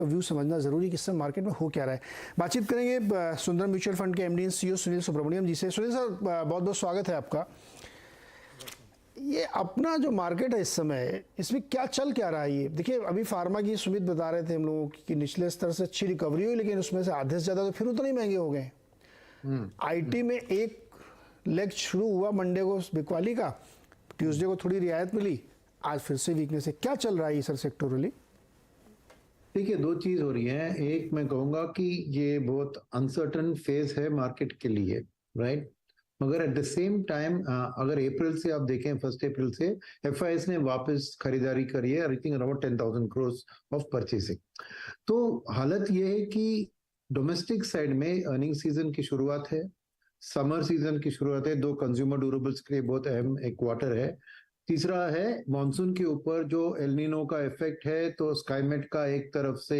View समझना जरूरी कि इस समय मार्केट में हो क्या रहा है। बातचीत करेंगे सुंदरम म्यूचुअल फंड के एमडी सीईओ सुनील सुब्रमण्यम जी से। सुनील सर, बहुत बहुत स्वागत है आपका। ये अपना जो मार्केट है इस समय, इसमें क्या चल क्या रहा है? ये देखिए, अभी फार्मा की सुमित बता रहे थे हम लोगों की कि निचले स्तर से अच्छी रिकवरी हुई, लेकिन उसमें से आधे से ज्यादा तो फिर उतना ही महंगे हो गए। आईटी में एक लेग शुरू हुआ मंडे को बिकवाली का, ट्यूसडे को थोड़ी रियायत मिली, आज फिर से वीकनेस है। क्या चल रहा है ये सर सेक्टोरली? देखिए, दो चीज हो रही है। एक, मैं कहूंगा कि ये बहुत अनसर्टन फेज है मार्केट के लिए, राइट। मगर एट द सेम टाइम अगर अप्रैल से आप देखें, 1 अप्रैल से एफआईएस ने वापस खरीदारी करी है, I think around 10,000 crore of purchasing. तो हालत ये है कि डोमेस्टिक साइड में अर्निंग सीजन की शुरुआत है, समर सीजन की शुरुआत है। दो कंज्यूमर ड्यूरेबल्स के लिए बहुत अहम एक क्वार्टर है। तीसरा है मॉनसून के ऊपर जो एल नीनो का इफेक्ट है। तो स्काईमेट का एक तरफ से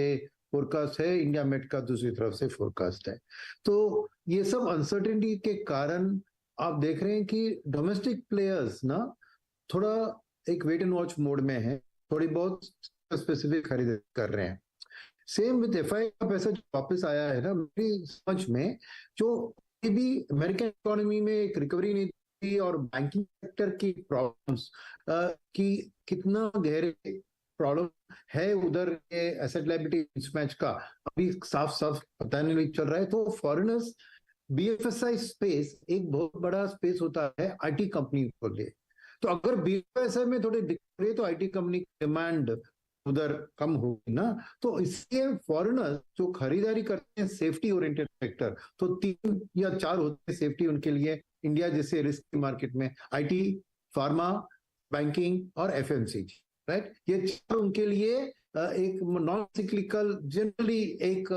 फोरकास्ट है, इंडिया मेट का दूसरी तरफ से फोरकास्ट है। तो ये सब अनसर्टेनिटी के कारण आप देख रहे हैं कि डोमेस्टिक प्लेयर्स ना थोड़ा एक वेट एंड वॉच मोड में है, थोड़ी बहुत स्पेसिफिक खरीद कर रहे हैं। सेम विद एफआई का पैसा जो वापस आया है ना, मेरी समझ में जो भी अमेरिकन इकोनॉमी में एक रिकवरी नहीं थी और बैंकिंग सेक्टर की प्रॉब्लम्स की कितना गहरे प्रॉब्लम है उधर के एसेट लायबिलिटी मिसमैच का अभी साफ साफ पता नहीं चल रहा है। तो फॉरेनर्स, बीएफएसआई स्पेस एक बहुत बड़ा स्पेस होता है आईटी कंपनी को लिए। तो अगर बीएफएसआई में थोड़ी दिक्कत है तो आईटी कंपनी की डिमांड उधर कम होगी ना। तो इसलिए फॉरेनर्स जो खरीदारी करते हैं सेफ्टी ओरिएंटेड सेक्टर, तो 3 या 4 होते हैं सेफ्टी उनके लिए इंडिया जैसे रिस्क मार्केट में, आईटी, फार्मा, बैंकिंग और एफएमसीजी, राइट। ये 4 उनके लिए एक नॉन सिक्लिकल, जनरली एक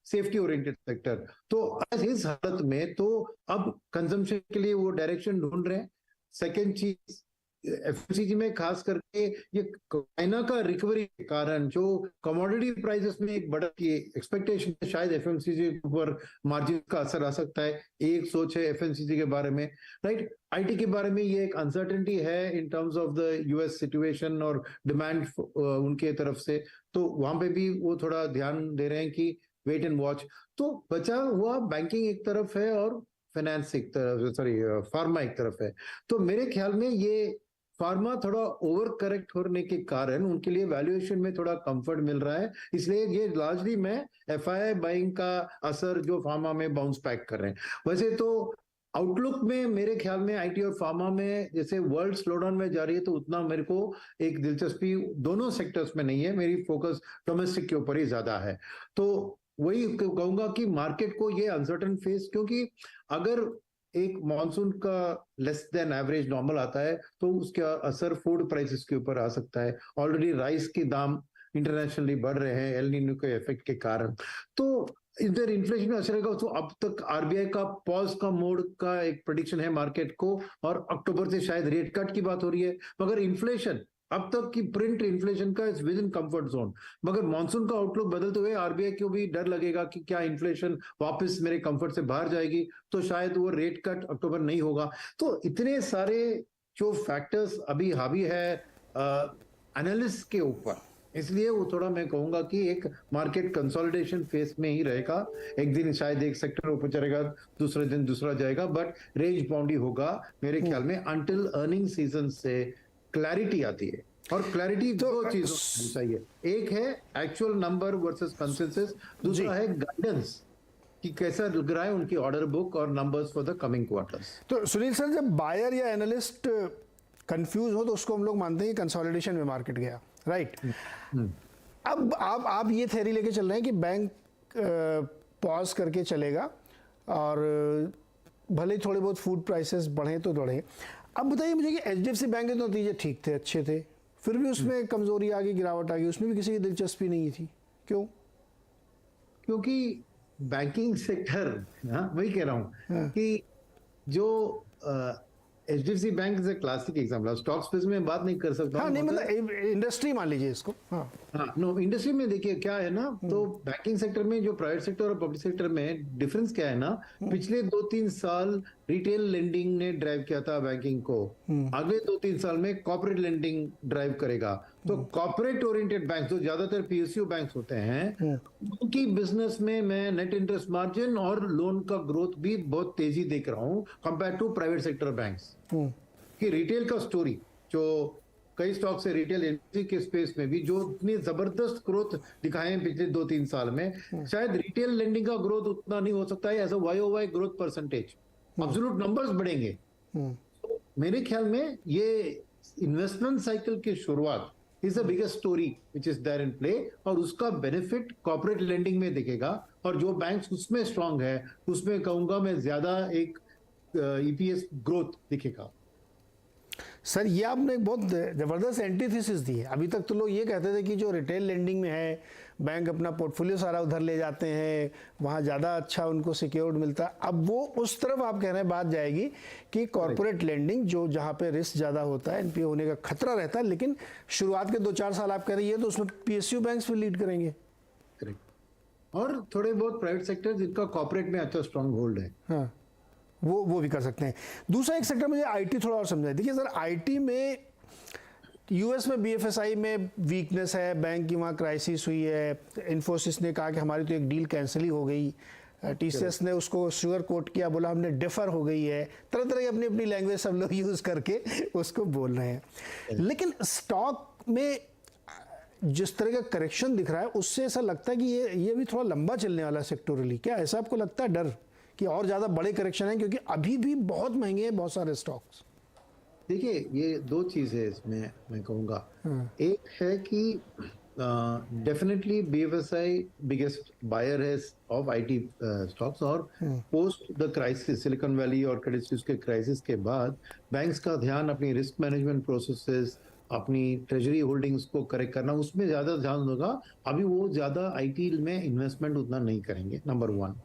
सेफ्टी ओरिएंटेड सेक्टर। तो इस हालत में तो अब कंजम्पशन के लिए वो डायरेक्शन ढूंढ रहे हैं। सेकेंड चीज, एफएमसीजी में खास करके ये चाइना का रिकवरी के कारण जो कमोडिटी प्राइसेस में एक बड़ा की एक्सपेक्टेशन है, शायद एफएमसीजी पर मार्जिन का असर आ सकता है। एक सोच है एफएमसीजी के बारे में, राइट। आईटी के बारे में ये एक अनसर्टेनिटी है in terms of the US situation और डिमांड उनके तरफ से। तो वहां पे भी वो थोड़ा ध्यान दे रहे हैं कि वेट एंड वॉच। तो बचा हुआ बैंकिंग एक तरफ है और फाइनेंस एक तरफ, सॉरी फार्मा एक तरफ है। तो मेरे ख्याल में ये फार्मा थोड़ा ओवर करेक्ट होने के कारण उनके लिए वैल्यूएशन में थोड़ा कंफर्ट मिल रहा है। इसलिए ये लार्जली मैं एफआईआई बाइंग का असर जो फार्मा में बाउंस बैक कर रहे हैं। वैसे तो आउटलुक में मेरे ख्याल में आईटी और फार्मा में जैसे वर्ल्ड स्लोडाउन में जा रही है, तो उतना मेरे को एक दिलचस्पी दोनों सेक्टर्स में नहीं है। मेरी फोकस डोमेस्टिक के ऊपर ही ज्यादा है। तो वही कहूंगा कि मार्केट को ये अनसर्टन फेस, क्योंकि अगर एक मॉनसून का लेस देन एवरेज नॉर्मल आता है तो उसका असर फूड प्राइसेस के ऊपर आ सकता है। ऑलरेडी राइस के दाम इंटरनेशनली बढ़ रहे हैं एल नीनो के इफेक्ट के कारण। तो इधर इन्फ्लेशन में असर रहेगा। तो अब तक आरबीआई का पॉज का मोड का एक प्रेडिक्शन है मार्केट को, और अक्टूबर से शायद रेट कट की बात हो रही है। मगर इन्फ्लेशन अब तक की प्रिंट इन्फ्लेशन का is with in comfort zone. मगर मॉनसून का आउटलुक बदलते हुए आरबीआई को भी डर लगेगा कि क्या इन्फ्लेशन वापस मेरे कंफर्ट से बाहर जाएगी, तो शायद वो रेट कट अक्टूबर नहीं होगा। तो इतने सारे जो फैक्टर्स अभी हावी है एनालिस्ट के ऊपर, इसलिए वो थोड़ा मैं कहूंगा कि एक मार्केट कंसोलिडेशन फेस में ही रहेगा। एक दिन शायद एक सेक्टर ऊपर चलेगा, दूसरे दिन दूसरा जाएगा, बट रेंज बाउंड ही होगा मेरे ख्याल में अंटिल अर्निंग सीजन से क्लैरिटी आती है। और क्लैरिटी तो दो चीजों चाहिए, एक है एक्चुअल नंबर वर्सेस कंसेंसस, दूसरा है गाइडेंस कि कैसा लग रहा है उनकी ऑर्डर बुक और numbers for the coming quarters. तो सुनील सर, जब बायर या एनालिस्ट कंफ्यूज हो तो उसको हम लोग मानते हैं कि कंसोलिडेशन में मार्केट गया, राइट। अब आप ये थ्योरी लेके चल रहे हैं कि बैंक पॉज करके चलेगा और भले थोड़े बहुत फूड प्राइसेस बढ़े तो बढ़े। अब बताइए मुझे कि एचडीएफसी बैंक के तो नतीजे ठीक थे, अच्छे थे, फिर भी उसमें कमजोरी आ गई, गिरावट आ गई, उसमें भी किसी की दिलचस्पी नहीं थी। क्यों? क्योंकि बैंकिंग सेक्टर, वही कह रहा हूं कि जो HDFC bank is a classic example. Stock space में बात नहीं कर सकता। हाँ, नहीं मतलब इंडस्ट्री मान लीजिए इसको। हाँ नो, इंडस्ट्री में देखिए क्या है ना, तो बैंकिंग सेक्टर में जो प्राइवेट सेक्टर और पब्लिक सेक्टर में डिफरेंस क्या है ना, पिछले 2-3 साल रिटेल लेंडिंग ने ड्राइव किया था बैंकिंग को, अगले 2-3 साल में कॉर्पोरेट लेंडिंग ड्राइव करेगा। तो कॉर्पोरेट ओरिएंटेड बैंक जो ज्यादातर पीएसयू बैंक होते हैं, उनकी बिजनेस में मैं नेट इंटरेस्ट मार्जिन और लोन का ग्रोथ भी बहुत तेजी देख रहा हूं compare to private sector banks. कि रिटेल का स्टोरी जो कई स्टॉक से रिटेल एनर्जी के स्पेस में भी जो इतनी जबरदस्त ग्रोथ दिखाए हैं पिछले 2-3 साल में, शायद रिटेल लेंडिंग का ग्रोथ उतना नहीं हो सकता है as a YOY growth percentage, absolute numbers बढ़ेंगे। तो मेरे ख्याल में ये इन्वेस्टमेंट साइकिल की शुरुआत is the biggest story which is there in play, और उसका बेनिफिट कॉर्पोरेट लेंडिंग में दिखेगा, और जो बैंक्स उसमें स्ट्रांग है उसमें कहूंगा मैं ज्यादा एक EPS ग्रोथ दिखेगा। सर ये आपने एक बहुत ज़बरदस्त एंटीथेसिस दी है। अभी तक तो लोग ये कहते थे कि जो रिटेल लेंडिंग में है, बैंक अपना पोर्टफोलियो सारा उधर ले जाते हैं, वहाँ ज़्यादा अच्छा उनको सिक्योर्ड मिलता है। अब वो उस तरफ आप कह रहे हैं बात जाएगी कि कॉर्पोरेट लेंडिंग जो जहाँ पे रिस्क ज़्यादा होता है, NPA होने का खतरा रहता है, लेकिन शुरुआत के 2-4 साल आप कह रही है तो उसमें PSU बैंक्स भी लीड करेंगे। करेक्ट, और थोड़े बहुत प्राइवेट सेक्टर जिनका कॉर्पोरेट में अच्छा स्ट्रांग होल्ड है, हाँ, वो भी कर सकते हैं। दूसरा एक सेक्टर मुझे IT थोड़ा और समझाइए। देखिए सर, IT में US में BFSI में वीकनेस है, बैंक की वहाँ क्राइसिस हुई है, इन्फोसिस ने कहा कि हमारी तो एक डील कैंसिल ही हो गई, TCS ने उसको शुगर कोट किया, बोला हमने डिफर हो गई है, तरह तरह की अपनी अपनी लैंग्वेज सब लोग यूज़ करके उसको बोल रहे हैं। लेकिन स्टॉक में जिस तरह का करेक्शन दिख रहा है उससे ऐसा लगता है कि ये भी थोड़ा लंबा चलने वाला सेक्टोरली, क्या ऐसा आपको लगता है डर कि और ज़्यादा बड़े करेक्शन है, क्योंकि अभी भी बहुत महंगे हैं बहुत सारे स्टॉक्स? देखिए ये दो चीज़ है इसमें मैं कहूँगा। एक है कि डेफिनेटली BFSI बिगेस्ट बायर है ऑफ IT स्टॉक्स, और post the crisis silicon valley और क्रेडिट स्विस के क्राइसिस के बाद बैंक्स का ध्यान अपनी रिस्क मैनेजमेंट प्रोसेसेस, अपनी ट्रेजरी होल्डिंग्स को करेक्ट करना, उसमें ज्यादा ध्यान होगा। अभी वो ज्यादा IT में इन्वेस्टमेंट उतना नहीं करेंगे, नंबर 1।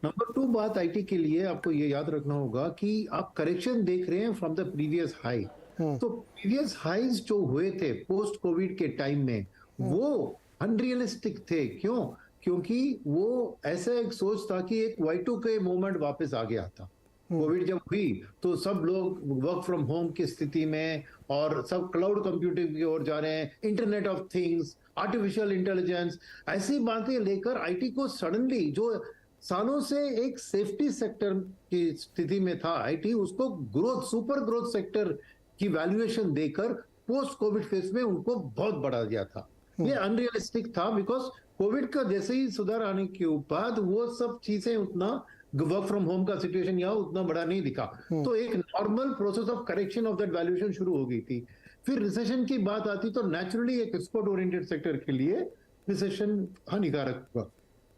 नंबर 2 बात IT के लिए आपको ये याद रखना होगा कि आप करेक्शन देख रहे हैं फ्रॉम द प्रीवियस हाई। तो प्रीवियस हाईज जो हुए थे पोस्ट कोविड के टाइम में वो अनरियलिस्टिक थे। क्यों? क्योंकि वो ऐसा एक सोच था कि एक Y2K मोमेंट वापस आ गया था। कोविड जब हुई तो सब लोग वर्क फ्रॉम होम की स्थिति में और सब क्लाउड कंप्यूटिंग की ओर जा रहे हैं, internet of things, artificial intelligence, ऐसी बातें लेकर IT को सडनली जो सालों से एक सेफ्टी सेक्टर की स्थिति में था IT, उसको ग्रोथ, सुपर ग्रोथ सेक्टर की वैल्यूएशन देकर पोस्ट कोविड फेज में उनको बहुत बढ़ा दिया था। ये अनरियलिस्टिक था बिकॉज कोविड का जैसे ही सुधार आने के बाद वो सब चीजें उतना वर्क फ्रॉम होम का सिचुएशन यहाँ उतना बड़ा नहीं दिखा। तो एक normal process of correction of that valuation शुरू हो गई थी। फिर रिसेशन की बात आती तो नेचुरली एक एक्सपोर्ट ओरिएंटेड सेक्टर के लिए रिसेशन हानिकारक हुआ।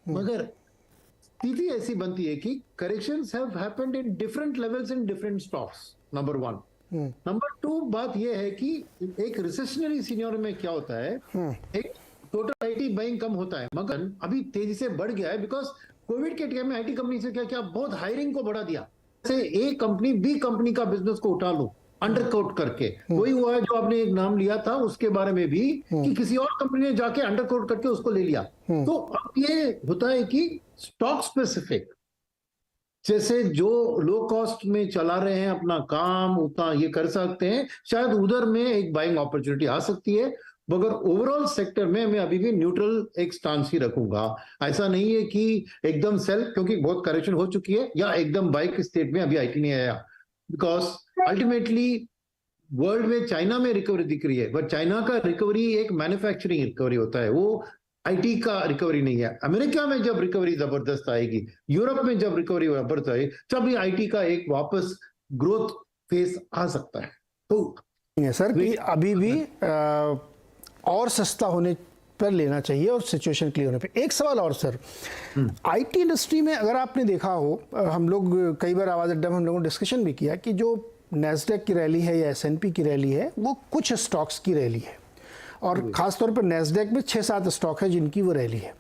मगर स्थिति ऐसी बनती है कि corrections have happened in different levels in different stocks, number 1। Number 2 बात यह है कि एक रिसेशनरी सिनेरियो में क्या होता है, एक टोटल IT बाइंग कम होता है, मगर अभी तेजी से बढ़ गया है बिकॉज कोविड के टाइम में IT कंपनी से क्या क्या बहुत हायरिंग को बढ़ा दिया। जैसे A कंपनी B कंपनी का बिजनेस को उठा लो अंडरकोट करके, वही हुआ है जो आपने एक नाम लिया था उसके बारे में भी कि किसी और कंपनी ने जाके अंडरकोट करके उसको ले लिया। तो अब ये होता है कि स्टॉक स्पेसिफिक, जैसे जो लो कॉस्ट में चला रहे हैं अपना काम उतना ये कर सकते हैं, शायद उधर में एक बाइंग अपॉर्चुनिटी आ सकती है। मगर ओवरऑल सेक्टर में मैं अभी भी न्यूट्रल एक स्टांस ही रखूंगा। ऐसा नहीं है कि एकदम सेल, क्योंकि बहुत करेक्शन हो चुकी है, या एकदम बाई के स्टेट में अभी IT नहीं आया, बिकॉज अल्टीमेटली वर्ल्ड में चाइना में रिकवरी दिख रही है, बट चाइना का रिकवरी एक मैन्युफैक्चरिंग रिकवरी होता है, वो IT का रिकवरी नहीं है। अमेरिका में जब रिकवरी जबरदस्त आएगी, यूरोप में जब रिकवरी जबरदस्त आएगी, तभी IT का एक वापस ग्रोथ फेज आ सकता है। तो सर कि अभी भी और सस्ता होने पर लेना चाहिए और सिचुएशन क्लियर होने पे। एक सवाल और सर, IT इंडस्ट्री में अगर आपने देखा हो, हम लोग कई बार आवाज़ अड्डा में हम लोगों ने डिस्कशन भी किया कि जो नैस्डैक की रैली है या S&P की रैली है वो कुछ स्टॉक्स की रैली है, और ख़ासतौर पर नैस्डैक में 6-7 स्टॉक है जिनकी वो रैली है।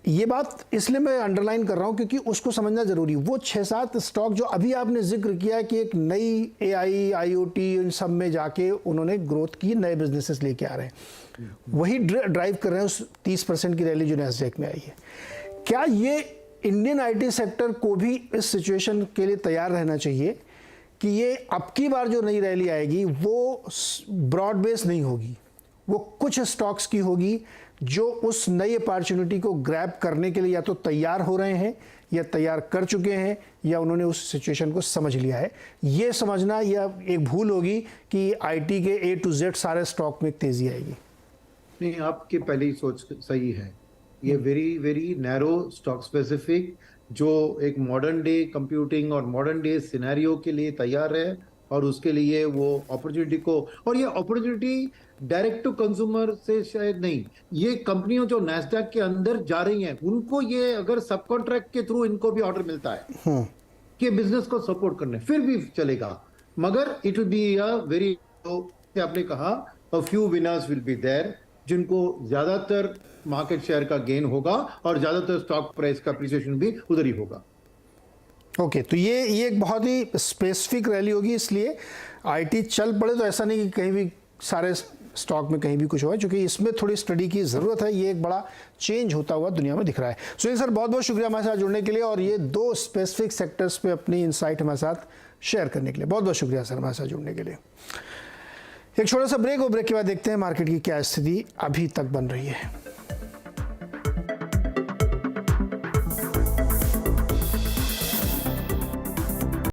ये बात इसलिए मैं अंडरलाइन कर रहा हूँ क्योंकि उसको समझना जरूरी। वो 6-7 स्टॉक जो अभी आपने जिक्र किया कि एक नई AI IoT इन सब में जाके उन्होंने ग्रोथ की, नए बिजनेसेस लेके आ रहे हैं, वही ड्राइव कर रहे हैं उस 30% की रैली जो नैस्डैक में आई है। क्या ये इंडियन आईटी सेक्टर को भी इस सिचुएशन के लिए तैयार रहना चाहिए कि ये अब की बार जो नई रैली आएगी वो ब्रॉड बेस नहीं होगी, वो कुछ स्टॉक्स की होगी जो उस नई अपॉर्चुनिटी को ग्रैब करने के लिए या तो तैयार हो रहे हैं या तैयार कर चुके हैं या उन्होंने उस सिचुएशन को समझ लिया है। ये समझना यह एक भूल होगी कि आईटी के A to Z सारे स्टॉक में तेजी आएगी। नहीं, आपकी पहली सोच सही है। ये very very narrow stock specific जो एक मॉडर्न डे कंप्यूटिंग और मॉडर्न डे सिनेरियो के लिए तैयार है और उसके लिए वो अपॉर्चुनिटी को, और ये अपॉर्चुनिटी डायरेक्ट टू कंज्यूमर से शायद नहीं, ये कंपनियों जो नैस्डैक के अंदर जा रही हैं उनको ये अगर सब कॉन्ट्रैक्ट के थ्रू इनको भी ऑर्डर मिलता है कि बिजनेस को सपोर्ट करने फिर भी चलेगा, मगर it will be a very, आपने कहा a few winners will be there जिनको ज्यादातर मार्केट शेयर का गेन होगा और ज्यादातर स्टॉक प्राइस का अप्रिसिएशन भी उधर ही होगा। ओके, तो ये एक बहुत ही स्पेसिफिक रैली होगी, इसलिए आईटी चल पड़े तो ऐसा नहीं कि कहीं भी सारे स्टॉक में कहीं भी कुछ हुआ, क्योंकि इसमें थोड़ी स्टडी की ज़रूरत है। ये एक बड़ा चेंज होता हुआ दुनिया में दिख रहा है। सुनील सर, बहुत बहुत शुक्रिया हमारे साथ जुड़ने के लिए और ये 2 स्पेसिफिक सेक्टर्स पे अपनी इनसाइट हमारे साथ शेयर करने के लिए। बहुत बहुत शुक्रिया सर हमारे साथ जुड़ने के लिए। एक छोटा सा ब्रेक हो, ब्रेक के बाद देखते हैं मार्केट की क्या स्थिति अभी तक बन रही है।